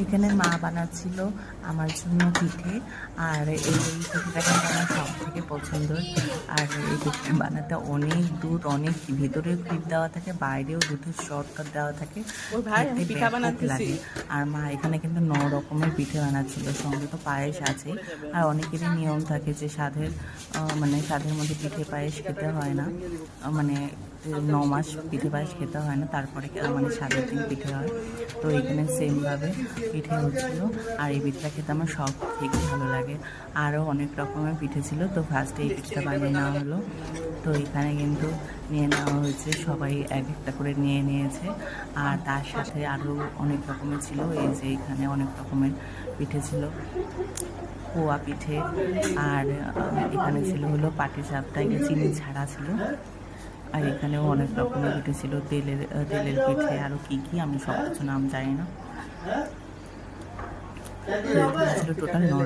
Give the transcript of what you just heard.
এখানে মা বানাচ্ছিল আমার জন্য পিঠে, আর এই পিঠেটা কিন্তু আমার সব থেকে পছন্দের। আর এই পিঠেটা বানাতে অনেক দুধ, অনেক ভিতরে ক্লিপ দেওয়া থাকে, বাইরেও দুধের শর্টকাট দেওয়া থাকে, খেতে ব্যাপক লাগে। আর মা এখানে কিন্তু 9 রকমের পিঠে বানাচ্ছিল, সঙ্গে তো পায়েস আছে। আর অনেকেরই নিয়ম থাকে যে সাধের মধ্যে পিঠে পায়েস খেতে হয় না, মানে 9 মাস পিঠে পায়েস খেতে হয় না, তারপরে সাধের দিন পিঠে হয়। তো এখানে সেমভাবে পিঠে হচ্ছিলো, আর এই পিঠেটা খেতে আমার সব থেকে ভালো লাগে। আরও অনেক রকমের পিঠে ছিল, তো ফার্স্টে এই পিঠেটা বানিয়ে নেওয়া হলো। তো এখানে কিন্তু নিয়ে নেওয়া হয়েছে, সবাই এক একটা করে নিয়ে নিয়েছে। আর তার সাথে আরও অনেক রকমের ছিল, এই যে এখানে অনেক রকমের পিঠে ছিল, পোয়া পিঠে, আর এখানে ছিল হলো পাটিসাপটা, এগুলো চিনি ছাড়া ছিল। আর এখানেও অনেক রকমের পিঠে ছিল, তেলের পিঠে, আরও কী কী আমি সব কিছু নাম জানি না। ছিল টোটাল